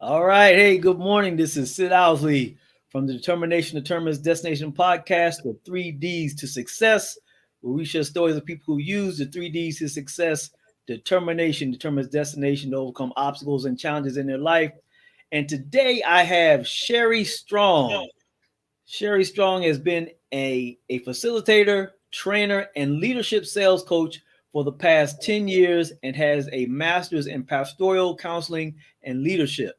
All right. Hey, good morning. This is Sid Owsley from the Determination Determines Destination podcast, the 3Ds to Success, where we share stories of people who use the 3Ds to success. Determination determines destination to overcome obstacles and challenges in their life. And today I have Shari Strong. Shari Strong has been a facilitator, trainer, and leadership sales coach for the past 10 years and has a master's in pastoral counseling and leadership.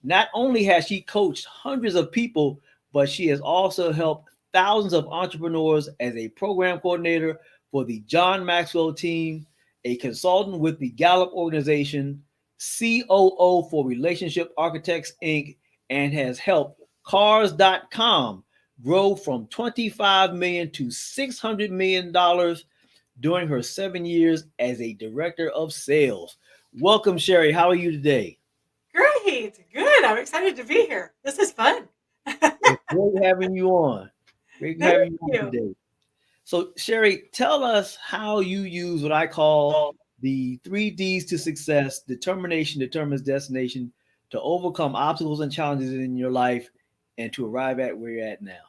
Not only has she coached hundreds of people, but she has also helped thousands of entrepreneurs as a program coordinator for the John Maxwell Team, a consultant with the Gallup Organization, COO for Relationship Architects Inc., and has helped Cars.com grow from $25 million to $600 million during her 7 years as a director of sales. Welcome, Shari. How are you today? Great. Good. I'm excited to be here. This is fun. It's great having you on. Great Thank having you on you. today. So, Shari, tell us how you use what I call the 3Ds to success: determination determines destination, to overcome obstacles and challenges in your life and to arrive at where you're at now.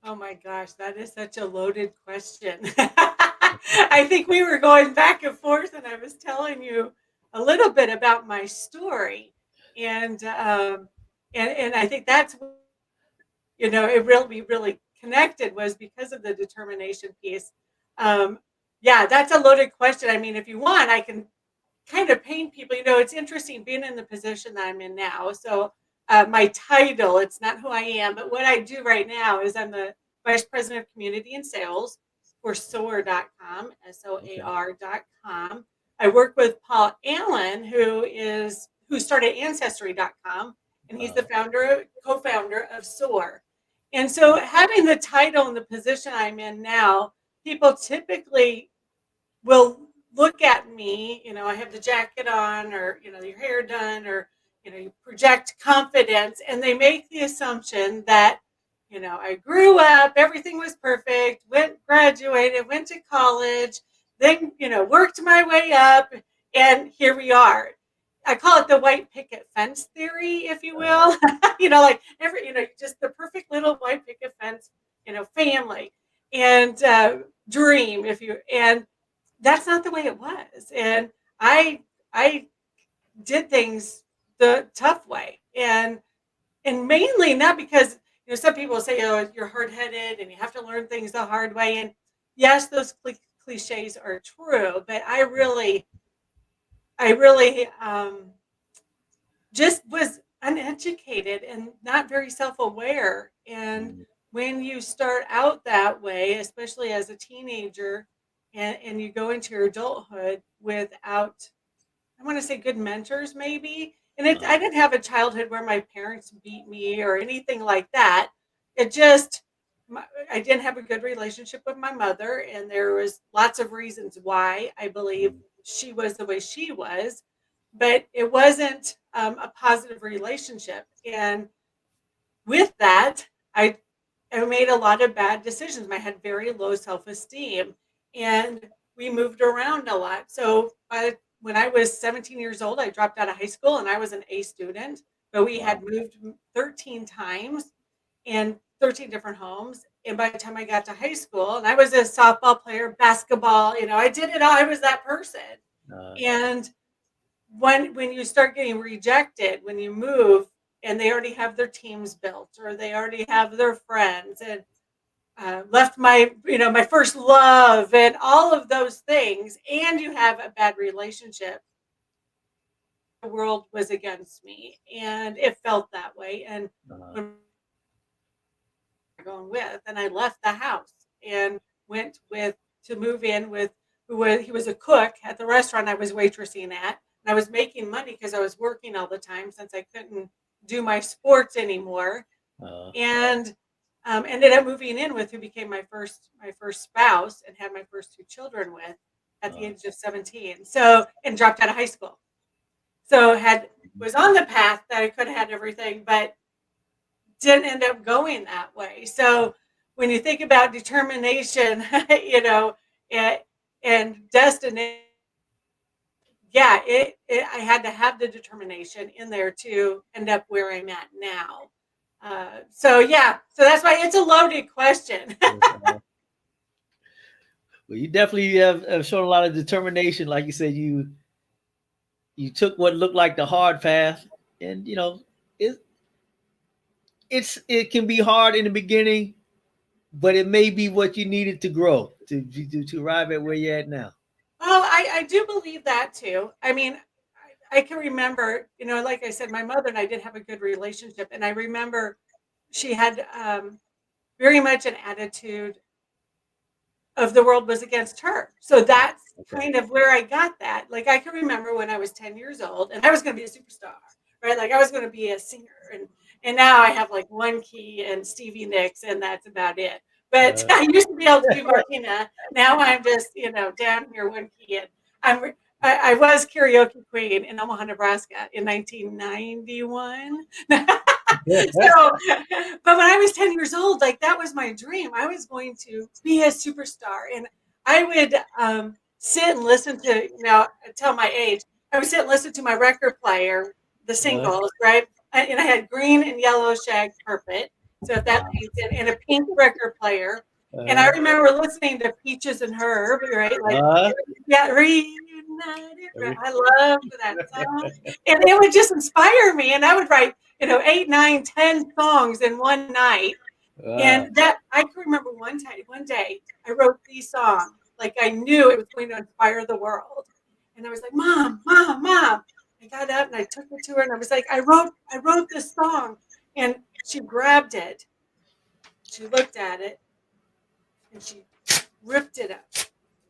Oh my gosh, that is such a loaded question. I think we were going back and forth, and I was telling you a little bit about my story, and and I think that's it really connected was because of the determination piece. Um, yeah, that's a loaded question. I mean, if you want, I can kind of paint people. It's interesting being in the position that I'm in now. So my title, it's not who I am, but what I do right now is I'm the Vice President of Community and Sales for SOAR.com, Okay. SOAR.com. I work with Paul Allen, who started Ancestry.com, and he's the co-founder of SOAR. And so having the title and the position I'm in now, people typically will look at me, I have the jacket on or, your hair done or, you project confidence and they make the assumption that, I grew up, everything was perfect, graduated, went to college, then, worked my way up and here we are. I call it the white picket fence theory, if you Uh, will. Like just the perfect little white picket fence, family and dream, and that's not the way it was. And I did things the tough way. And mainly not because some people say, oh, you're hard-headed and you have to learn things the hard way. And yes, those cliches are true, but I really just was uneducated and not very self-aware. And mm, when you start out that way, especially as a teenager, and you go into your adulthood without, I want to say, good mentors, maybe. And I uh, didn't have a childhood where my parents beat me or anything like that. It just, I didn't have a good relationship with my mother, and there was lots of reasons why I believe mm, she was the way she was, but it wasn't a positive relationship. And with that, I I made a lot of bad decisions. I had very low self-esteem and we moved around a lot. So when I was 17 years old, I dropped out of high school and I was an A student, but we had wow. moved 13 times in 13 different homes. And by the time I got to high school, and I was a softball player, basketball, I did it all. I was that person. Uh, And when you start getting rejected, when you move and they already have their teams built or they already have their friends and left my first love and all of those things, and you have a bad relationship, the world was against me and it felt that way. And uh, when going with, and I left the house and went with to move in with he was a cook at the restaurant I was waitressing at, and I was making money because I was working all the time since I couldn't do my sports anymore. uh, And ended up moving in with who became my first spouse and had my first two children with at the uh, age of 17. So, and dropped out of high school. So had was on the path that I could have had everything, but didn't end up going that way. So when you think about determination, you know, and, and destination, yeah, I had to have the determination in there to end up where I'm at now. So that's why it's a loaded question. Well, you definitely have shown a lot of determination. Like you said, you took what looked like the hard path, and it it can be hard in the beginning, but it may be what you needed to grow to arrive at where you're at now. Oh, I do believe that too. I mean, I can remember, like I said, my mother and I did have a good relationship, and I remember she had very much an attitude of the world was against her. So that's Okay. kind of where I got that. Like I can remember when I was 10 years old and I was going to be a superstar, right? Like I was going to be a singer, and now I have like one key and Stevie Nicks, and that's about it. But I used to be able to do Martina. Now I'm just, down here one key, and I was karaoke queen in Omaha, Nebraska in 1991. So, but when I was 10 years old, like that was my dream. I was going to be a superstar. And I would sit and listen to, tell my age, I would sit and listen to my record player, the singles, right? And I had green and yellow shag carpet. So if that paints it, and a pink record player. And I remember listening to Peaches and Herb, right? Like, yeah, reunited. Right? I loved that song. And it would just inspire me. And I would write 8, 9, 10 songs in one night. And that I can remember one day I wrote these songs. Like I knew it was going to inspire the world. And I was like, Mom. I got up and I took it to her and I was like, I wrote this song. And she grabbed it. She looked at it and she ripped it up.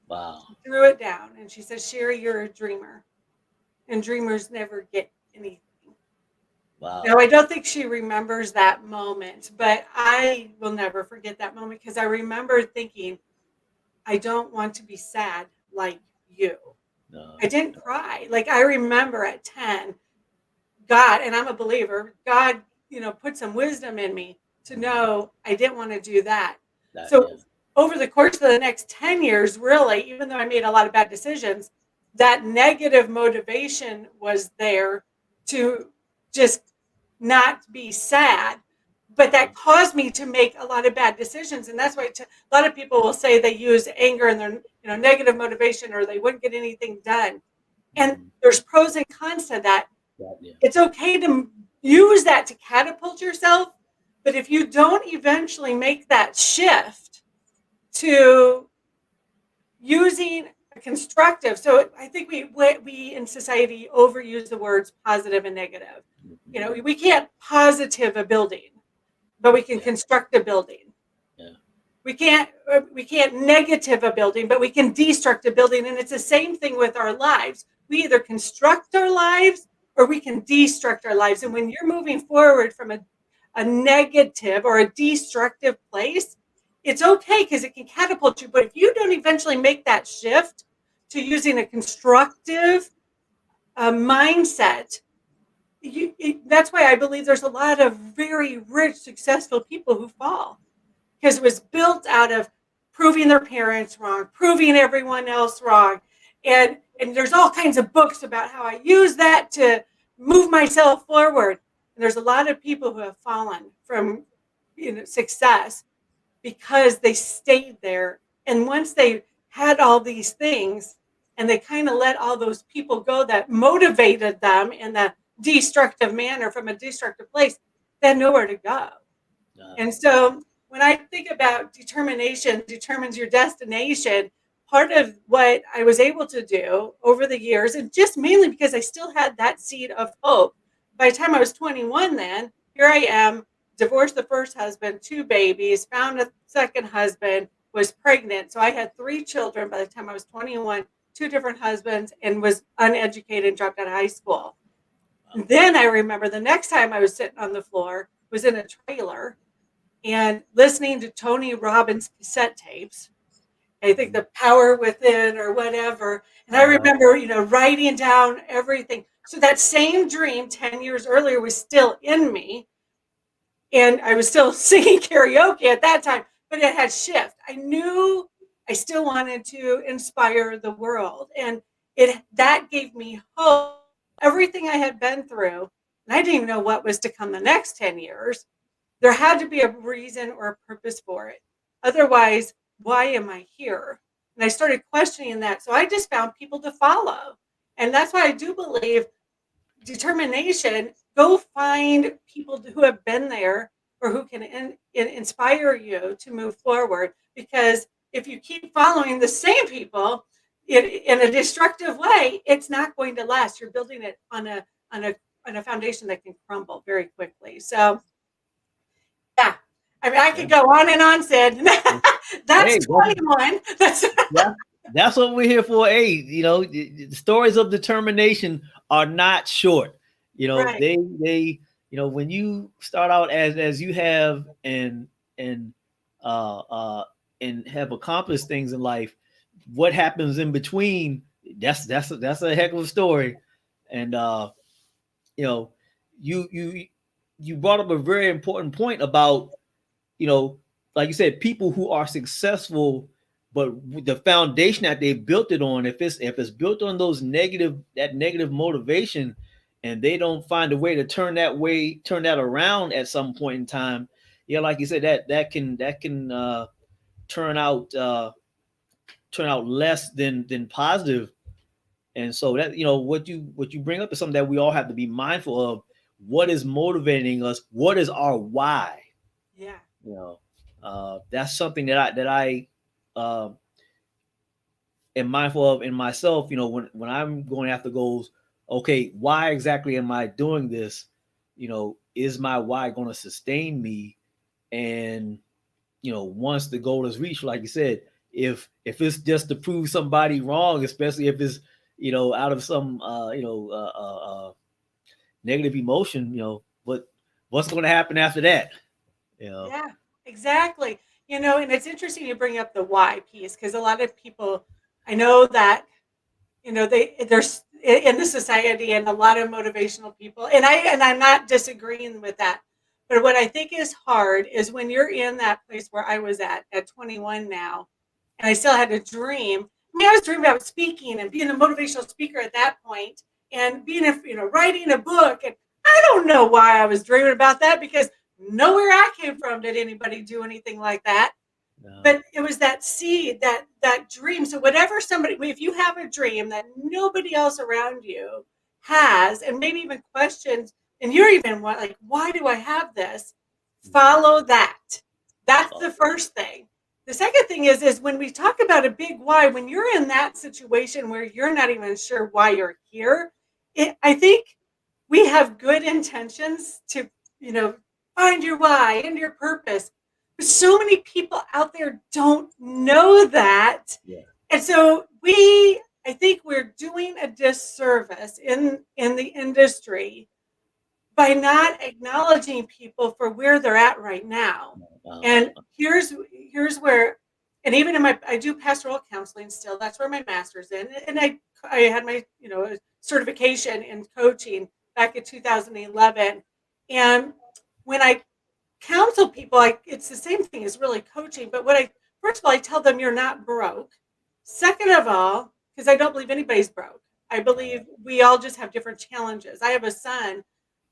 Wow. She threw it down and she said, Shari, you're a dreamer. And dreamers never get anything. Wow. No, I don't think she remembers that moment, but I will never forget that moment because I remember thinking, I don't want to be sad like you. No. I didn't cry. Like I remember at 10, God, and I'm a believer, God, put some wisdom in me to know I didn't want to do that. Over the course of the next 10 years, really, even though I made a lot of bad decisions, that negative motivation was there to just not be sad, but that caused me to make a lot of bad decisions. And that's why a lot of people will say they use anger and their negative motivation, or they wouldn't get anything done. And there's pros and cons to that. It's okay to use that to catapult yourself, but if you don't eventually make that shift to using a constructive, so I think we in society overuse the words positive and negative. We can't positive a building, but we can construct a building. We can't negative a building, but we can destruct a building. And it's the same thing with our lives. We either construct our lives or we can destruct our lives. And when you're moving forward from a negative or a destructive place, it's okay because it can catapult you. But if you don't eventually make that shift to using a constructive mindset, that's why I believe there's a lot of very rich, successful people who fall, because it was built out of proving their parents wrong, proving everyone else wrong. And there's all kinds of books about how I use that to move myself forward. And there's a lot of people who have fallen from success because they stayed there. And once they had all these things and they kind of let all those people go that motivated them in the destructive manner from a destructive place, they had nowhere to go. And so when I think about determination determines your destination, part of what I was able to do over the years, and just mainly because I still had that seed of hope. By the time I was 21, then here I am, divorced the first husband, 2 babies, found a second husband, was pregnant. So I had 3 children by the time I was 21, 2 different husbands, and was uneducated and dropped out of high school. And then I remember the next time I was sitting on the floor was in a trailer and listening to Tony Robbins cassette tapes. I think The Power Within or whatever. And I remember, writing down everything. So that same dream 10 years earlier was still in me. And I was still singing karaoke at that time, but it had shifted. I knew I still wanted to inspire the world. And that gave me hope. Everything I had been through, and I didn't even know what was to come the next 10 years. There had to be a reason or a purpose for it. Otherwise, why am I here? And I started questioning that. So I just found people to follow. And that's why I do believe determination, go find people who have been there or who can inspire you to move forward. Because if you keep following the same people in a destructive way, it's not going to last. You're building it on a foundation that can crumble very quickly. So yeah, I mean, I could go on and on, Sid. That's Hey, 21. that's what we're here for. Hey, the stories of determination are not short. Right. They when you start out as you have and have accomplished things in life, what happens in between, that's a heck of a story. And you brought up a very important point about, like you said, people who are successful, but the foundation that they built it on, if it's built on that negative motivation, and they don't find a way to turn that around at some point in time, like you said, that can turn out less than positive. And so that, what you bring up is something that we all have to be mindful of. What is motivating us? What is our why? Yeah. That's something that I am mindful of in myself. When I'm going after goals, okay, why exactly am I doing this? Is my why going to sustain me? And once the goal is reached, like you said, if it's just to prove somebody wrong, especially if it's out of some negative emotion, what's going to happen after that? Yeah, exactly. And it's interesting you bring up the why piece, because a lot of people, I know that, there's in the society and a lot of motivational people, and I'm not disagreeing with that. But what I think is hard is when you're in that place where I was at 21 now, and I still had a dream. I mean, I was dreaming about speaking and being a motivational speaker at that point, and being writing a book. And I don't know why I was dreaming about that, because nowhere I came from did anybody do anything like that. No. But it was that seed, that dream. So if you have a dream that nobody else around you has, and maybe even questions, and you're even like, why do I have this? Follow that. That's the first thing. The second thing is when we talk about a big why, when you're in that situation where you're not even sure why you're here, I think we have good intentions to, find your why and your purpose. But so many people out there don't know that. Yeah. And so I think we're doing a disservice in the industry by not acknowledging people for where they're at right now. And here's where, and even I do pastoral counseling still. That's where my master's in, and I had my certification in coaching back in 2011. And when I counsel people, it's the same thing as really coaching. But first of all, I tell them you're not broke. Second of all, because I don't believe anybody's broke. I believe we all just have different challenges. I have a son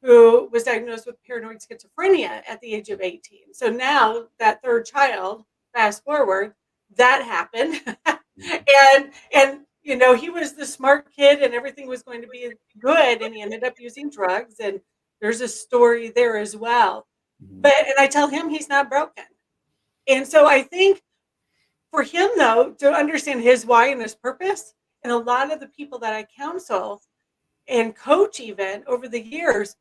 who was diagnosed with paranoid schizophrenia at the age of 18. So now that third child, fast forward, that happened. and he was the smart kid and everything was going to be good, and he ended up using drugs, and there's a story there as well. And I tell him he's not broken. And so I think for him, though, to understand his why and his purpose, and a lot of the people that I counsel and coach even over the years,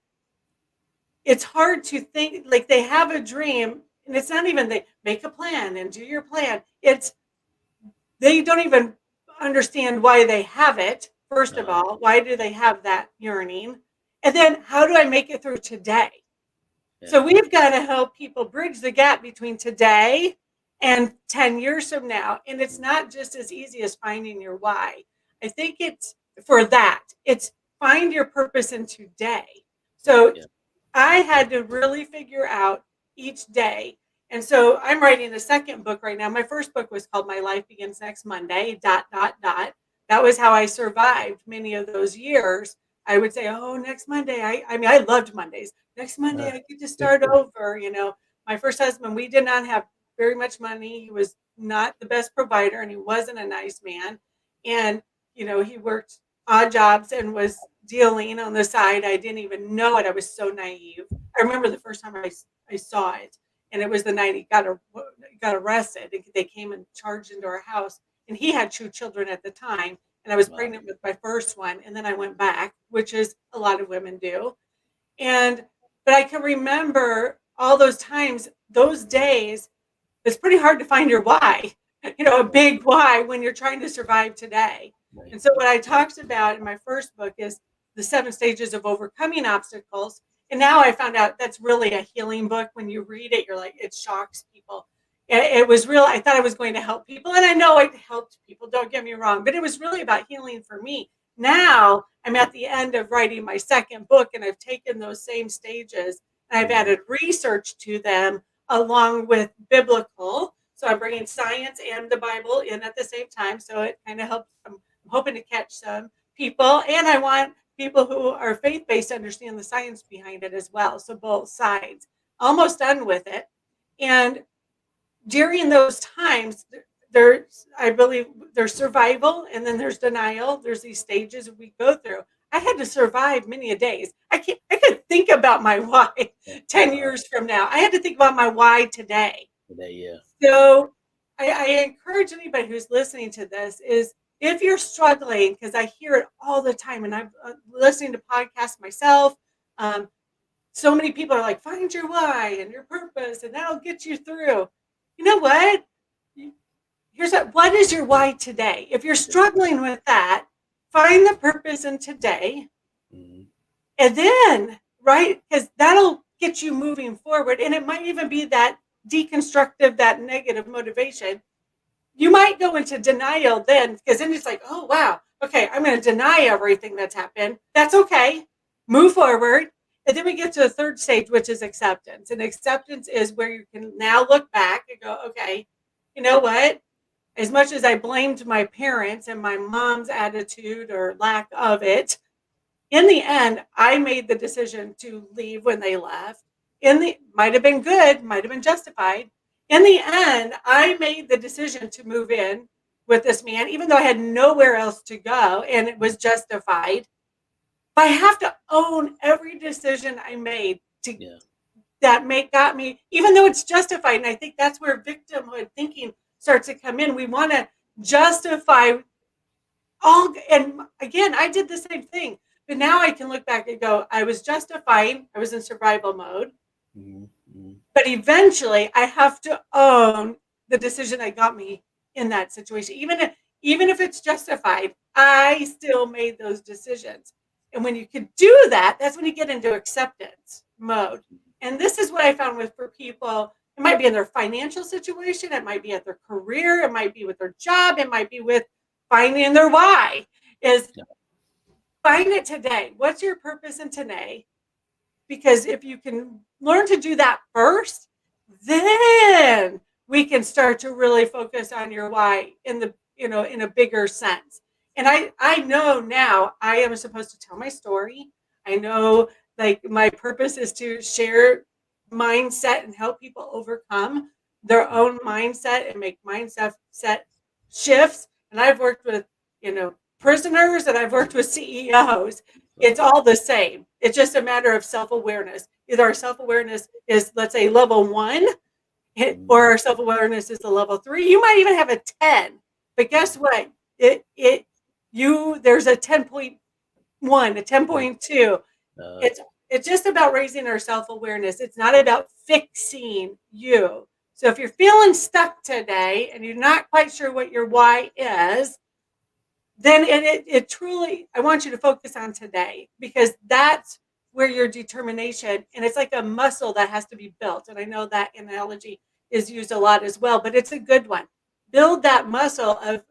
it's hard to think, like, they have a dream, and it's not even they make a plan and do your plan. It's they don't even understand why they have it. First of all, why do they have that yearning? And then how do I make it through today? Yeah. So we've got to help people bridge the gap between today and 10 years from now. And it's not just as easy as finding your why. I think it's find your purpose in today. So I had to really figure out each day. And so I'm writing the second book right now. My first book was called My Life Begins Next Monday, ... that was how I survived many of those years. I would say, oh, next Monday. I mean, I loved Mondays. Next Monday, I get to start over. My first husband, we did not have very much money. He was not the best provider, and he wasn't a nice man. And, he worked odd jobs and was dealing on the side. I didn't even know it. I was so naive. I remember the first time I saw it, and it was the night he got arrested. They came and charged into our house, and he had 2 children at the time. And I was pregnant with my first one. And then I went back, which is a lot of women do. But I can remember all those times, those days, it's pretty hard to find your why, a big why when you're trying to survive today. Right. And so what I talked about in my first book is the 7 stages of overcoming obstacles. And now I found out that's really a healing book. When you read it, you're like, it shocks people. It was real. I thought I was going to help people, and I know it helped people, don't get me wrong, but it was really about healing for me. Now I'm at the end of writing my second book, and I've taken those same stages and I've added research to them along with biblical. So I'm bringing science and the Bible in at the same time. So it kind of helps. I'm hoping to catch some people, and I want people who are faith-based to understand the science behind it as well. So both sides. Almost done with it. And during those times, I believe there's survival, and then there's denial. There's these stages we go through. I had to survive many a days. I could think about my why 10 years from now. I had to think about my why today. So I encourage anybody who's listening to this is, if you're struggling, because I hear it all the time, and I'm listening to podcasts myself. So many people are like, find your why and your purpose, and that'll get you through. You know what? What is your why today? If you're struggling with that, find the purpose in today. And then, right, because that'll get you moving forward. And it might even be that deconstructive, that negative motivation. You might go into denial then, because then it's like, oh, wow, okay, I'm going to deny everything that's happened. That's okay. Move forward. And then we get to the third stage, which is acceptance. And acceptance is where you can now look back and go, okay, you know what? As much as I blamed my parents and my mom's attitude or lack of it, in the end, I made the decision to leave when they left. Might have been good, might have been justified. In the end, I made the decision to move in with this man, even though I had nowhere else to go, and it was justified. But I have to own every decision I made that got me, even though it's justified. And I think that's where victimhood thinking starts to come in. We want to justify all. And again, I did the same thing. But now I can look back and go, I was justifying. I was in survival mode. Mm-hmm. But eventually, I have to own the decision that got me in that situation. Even if it's justified, I still made those decisions. And when you can do that, that's when you get into acceptance mode. And this is what I found for people. It might be in their financial situation. It might be at their career. It might be with their job. It might be with finding their why. Find it today. What's your purpose in today? Because if you can learn to do that first, then we can start to really focus on your why in a bigger sense. And I know now I am supposed to tell my story. I know, like, my purpose is to share mindset and help people overcome their own mindset and make mindset shifts. And I've worked with, prisoners, and I've worked with CEOs. It's all the same. It's just a matter of self-awareness. Either our self-awareness is, let's say, level 1, or our self-awareness is a level 3. You might even have a 10. But guess what? There's a 10.1, a 10.2. It's just about raising our self-awareness. It's not about fixing you. So if you're feeling stuck today and you're not quite sure what your why is, then it truly, I want you to focus on today, because that's where your determination, and it's like a muscle that has to be built. And I know that analogy is used a lot as well, but it's a good one. Build that muscle of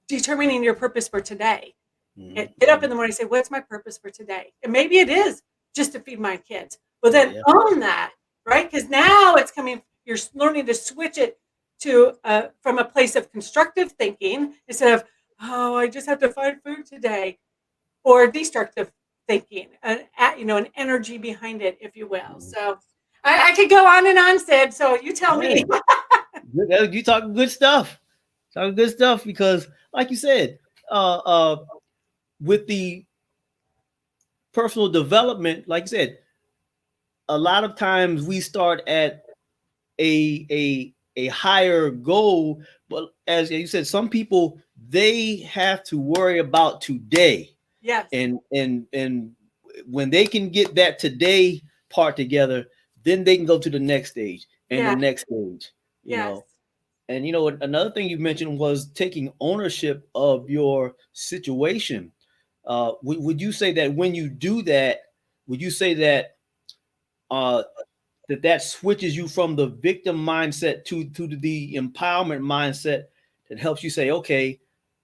determining your purpose for today. Mm-hmm. Get up in the morning and say, what's my purpose for today? And maybe it is just to feed my kids. Well, then own that, right? Because now it's coming, you're learning to switch it to from a place of constructive thinking instead of, oh, I just have to find food today, or destructive thinking, an energy behind it, if you will. So I could go on and on, Sid. So you tell me. You talking good stuff. Talking good stuff because, like you said, with the personal development, like you said, a lot of times we start at a higher goal, but as you said, some people they have to worry about today. Yes. And when they can get that today part together, then they can go to the next stage and the next stage. You know, and another thing you mentioned was taking ownership of your situation. Would you say that when you do that, would you say that that switches you from the victim mindset to the empowerment mindset that helps you say, okay,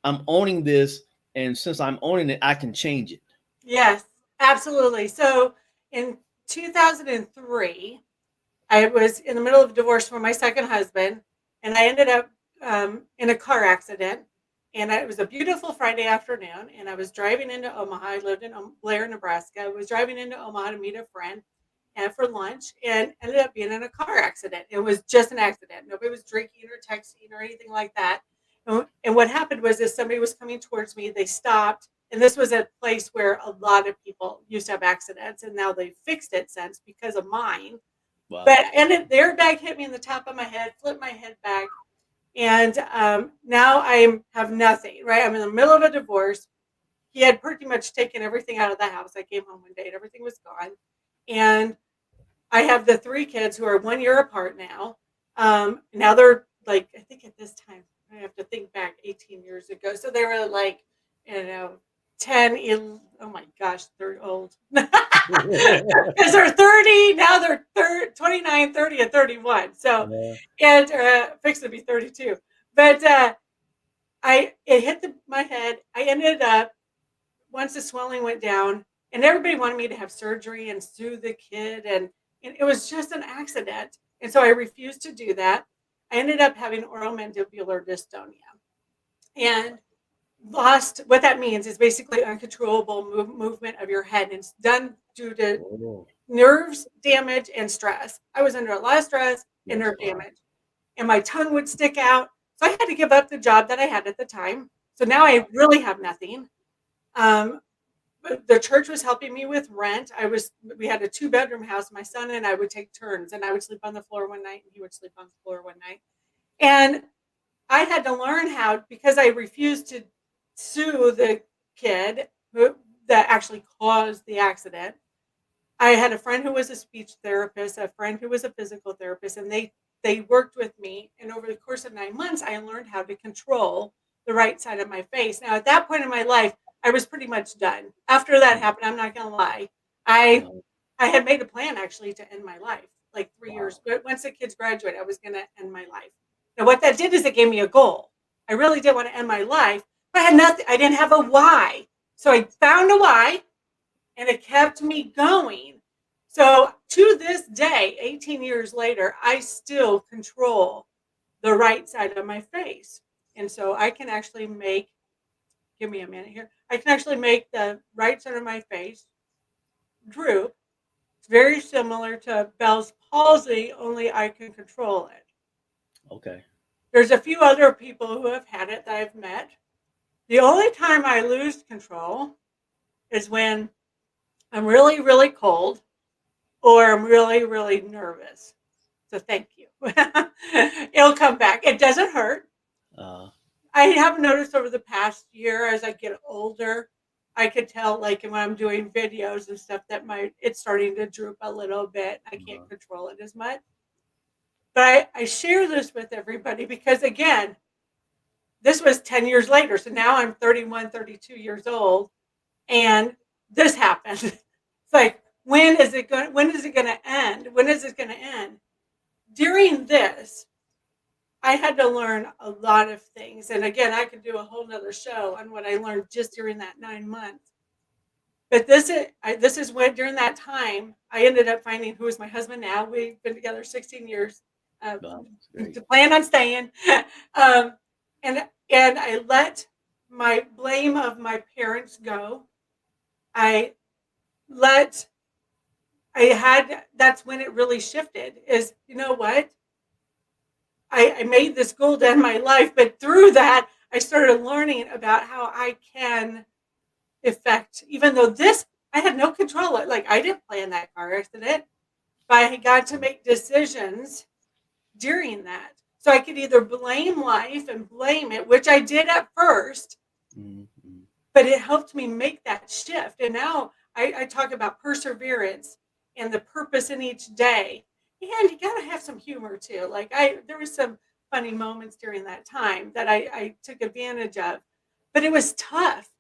I'm owning this, and since I'm owning it, I can change it? Yes, absolutely. So in 2003, I was in the middle of a divorce from my second husband, and I ended up in a car accident. And it was a beautiful Friday afternoon, and I was driving into Omaha. I lived in Blair, Nebraska. I was driving into Omaha to meet a friend and for lunch, and ended up being in a car accident. It was just an accident. Nobody was drinking or texting or anything like that. And what happened was, somebody was coming towards me. They stopped, and this was a place where a lot of people used to have accidents, and now they fixed it since because of mine. Wow. But the airbag hit me in the top of my head, flipped my head back, and now I have nothing. Right, I'm in the middle of a divorce. He had pretty much taken everything out of the house. I came home one day and everything was gone, and I have the 3 kids who are 1 year apart now. Now they're like, I think at this time, I have to think back 18 years ago. So they were like, 10, 11, oh my gosh, they're old. Because they're 30, now they're 29, 30, and 31. So, and fixing to be 32. But it hit my head. I ended up, once the swelling went down, and everybody wanted me to have surgery and sue the kid, and it was just an accident. And so I refused to do that. I ended up having oral mandibular dystonia. And what that means is basically uncontrollable movement of your head. And it's done due to nerves damage and stress. I was under a lot of stress and nerve damage. And my tongue would stick out. So I had to give up the job that I had at the time. So now I really have nothing. But the church was helping me with rent. We had a 2-bedroom house. My son and I would take turns, and I would sleep on the floor one night and he would sleep on the floor one night. And I had to learn how, because I refused to sue the kid that actually caused the accident. I had a friend who was a speech therapist, a friend who was a physical therapist, and they worked with me. And over the course of 9 months, I learned how to control the right side of my face. Now, at that point in my life, I was pretty much done. After that happened, I'm not going to lie. I had made a plan actually to end my life, like 3 years. But once the kids graduate, I was going to end my life. Now, what that did is it gave me a goal. I really did want to end my life, but I had nothing. I didn't have a why. So I found a why, and it kept me going. So to this day, 18 years later, I still control the right side of my face. And so I can actually give me a minute here. I can actually make the right side of my face droop. It's very similar to Bell's palsy, only I can control it. Okay. There's a few other people who have had it that I've met. The only time I lose control is when I'm really, really cold or I'm really, really nervous. So thank you. It'll come back. It doesn't hurt. I have noticed over the past year, as I get older, I could tell, like when I'm doing videos and stuff, that it's starting to droop a little bit. I can't control it as much. But I share this with everybody because, again, this was 10 years later. So now I'm 31, 32 years old, and this happened. It's like, when is it going to end? When is it going to end? During this, I had to learn a lot of things. And again, I could do a whole nother show on what I learned just during that 9 months. But this is when, during that time, I ended up finding who is my husband now. We've been together 16 years. To plan on staying. And I let my blame of my parents go. I let, that's when it really shifted is, you know what? I made this goal to end my life, but through that, I started learning about how I can affect, even though I had no control. Like, I didn't plan that car accident, but I got to make decisions during that. So I could either blame life and blame it, which I did at first, but it helped me make that shift. And now I talk about perseverance and the purpose in each day. And you got to have some humor too. Like there was some funny moments during that time that I took advantage of, but it was tough.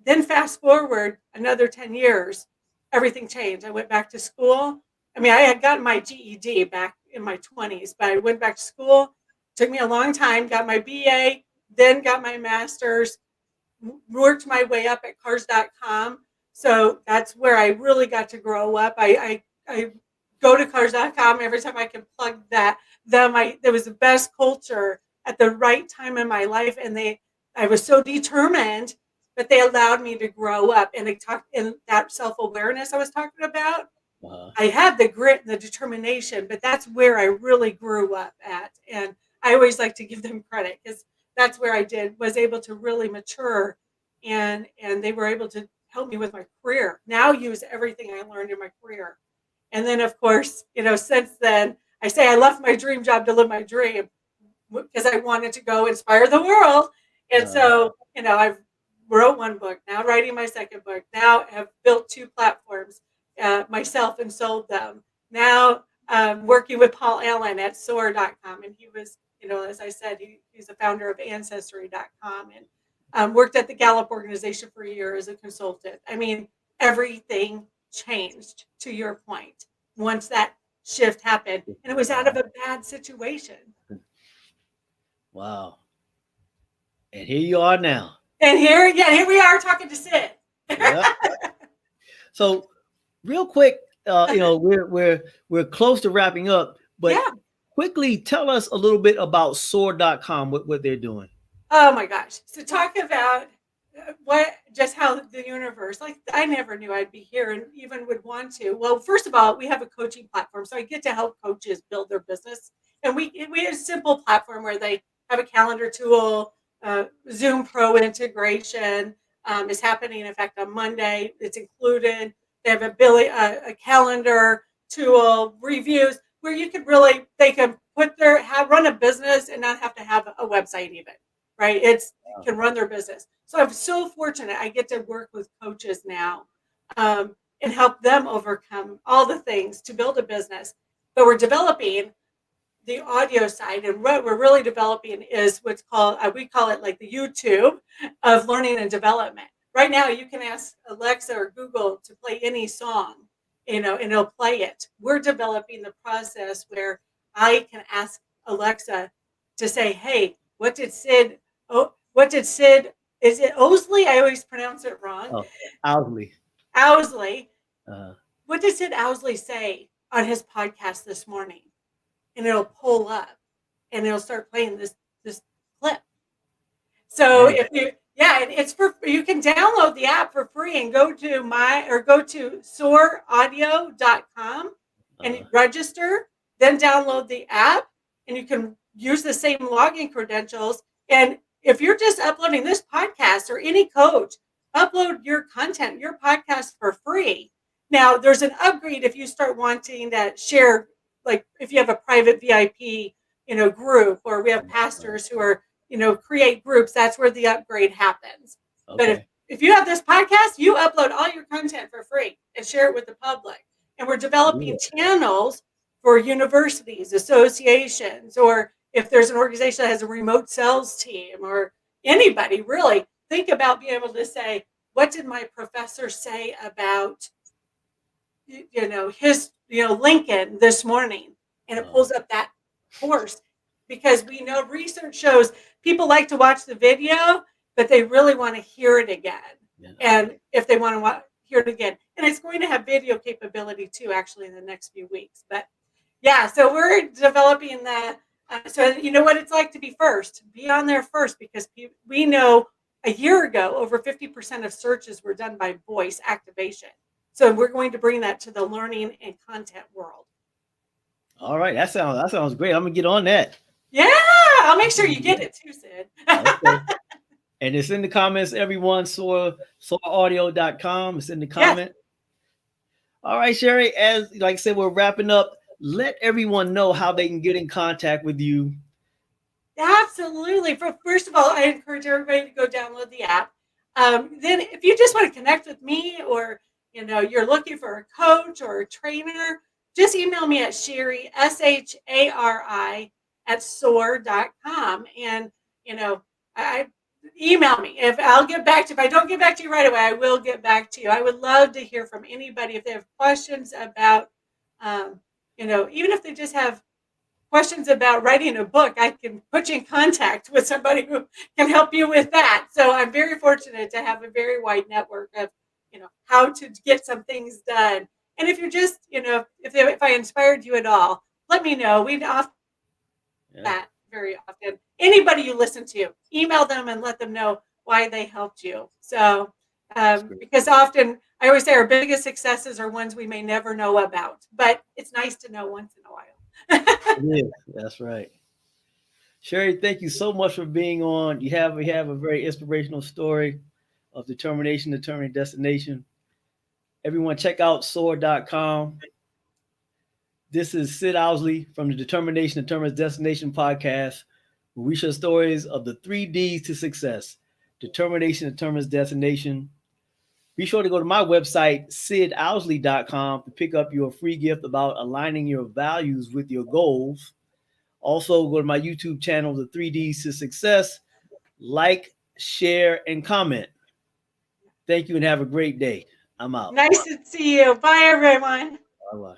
Then fast forward another 10 years, everything changed. I went back to school. I mean, I had gotten my GED back in my 20s, but I went back to school. Took me a long time, got my BA, then got my master's, worked my way up at cars.com. So that's where I really got to grow up. I go to cars.com every time I can plug that. There was the best culture at the right time in my life. And I was so determined, but they allowed me to grow up. And they talked in that self-awareness I was talking about. I had the grit and the determination, but that's where I really grew up at. And I always like to give them credit because that's where I was able to really mature, and they were able to help me with my career. Now use everything I learned in my career. And then, of course, since then, I say I left my dream job to live my dream because I wanted to go inspire the world. And so, I've wrote one book, now writing my second book, now have built 2 platforms myself and sold them. Now working with Paul Allen at SOAR.com. And he was, as I said, he's the founder of Ancestry.com and worked at the Gallup Organization for a year as a consultant. I mean, everything changed, to your point, once that shift happened. And it was out of a bad situation. Wow. And here you are now. And here we are talking to Sid. Yep. So real quick, we're close to wrapping up, but quickly tell us a little bit about SOAR.com, what they're doing. Oh my gosh. So talk about how the universe, like I never knew I'd be here and even would want to. Well, first of all, we have a coaching platform. So I get to help coaches build their business. And we have a simple platform where they have a calendar tool, Zoom Pro integration is happening, in fact, on Monday. It's included. They have a calendar tool, reviews, where they can run a business and not have to have a website even, right? Can run their business. So I'm so fortunate I get to work with coaches now and help them overcome all the things to build a business. But we're developing the audio side, and what we're really developing is what's called, we call it like the YouTube of learning and development. Right now, you can ask Alexa or Google to play any song, and it'll play it. We're developing the process where I can ask Alexa to say, hey, what did Sid, is it Owsley? I always pronounce it wrong. Oh, Owsley. What did Sid Owsley say on his podcast this morning? And it'll pull up and it'll start playing this clip. So and it's you can download the app for free and go to soaraudio.com and register, then download the app, and you can use the same login credentials. And if you're just uploading this podcast, or any coach, upload your content, your podcast for free. Now there's an upgrade if you start wanting to share, like if you have a private VIP, group, or we have pastors who are, create groups, that's where the upgrade happens. Okay. But if you have this podcast, you upload all your content for free and share it with the public. And we're developing channels for universities, associations, or if there's an organization that has a remote sales team, or anybody really, think about being able to say, what did my professor say about, his, Lincoln this morning? And it pulls up that course, because we know research shows people like to watch the video, but they really want to hear it again. Yeah. And if they want to hear it again, and it's going to have video capability too, actually, in the next few weeks. But yeah, so we're developing that. So you know what it's like to be first, be on there first, because we know a year ago, over 50% of searches were done by voice activation. So we're going to bring that to the learning and content world. All right, that sounds great. I'm gonna get on that. Yeah, I'll make sure you get it too, Sid. Okay. And it's in the comments, everyone. SOARaudio.com. It's in the comment. Yes. All right, Shari, as like I said, we're wrapping up. Let everyone know how they can get in contact with you. Absolutely. First of all, I encourage everybody to go download the app. Then if you just want to connect with me, or you're looking for a coach or a trainer, just email me at Shari, SHARI, at SOAR.com. And I email me. I'll get back to you. If I don't get back to you right away, I will get back to you. I would love to hear from anybody if they have questions about even if they just have questions about writing a book, I can put you in contact with somebody who can help you with that. So I'm very fortunate to have a very wide network of, how to get some things done. And if you're just, if I inspired you at all, let me know. We offer that very often. Anybody you listen to, email them and let them know why they helped you. So, because often I always say our biggest successes are ones we may never know about, but it's nice to know once in a while. Yeah, that's right. Shari, thank you so much for being on. We have a very inspirational story of determination, determining destination. Everyone check out SOAR.com. This is Sid Owsley from the Determination Determines Destination podcast, where we share stories of the 3 Ds to success. Determination determines destination. Be sure to go to my website, SidOwsley.com, to pick up your free gift about aligning your values with your goals. Also, go to my YouTube channel, The 3 Ds to Success. Like, share, and comment. Thank you and have a great day. I'm out. Nice to see you. Bye, everyone. Bye-bye.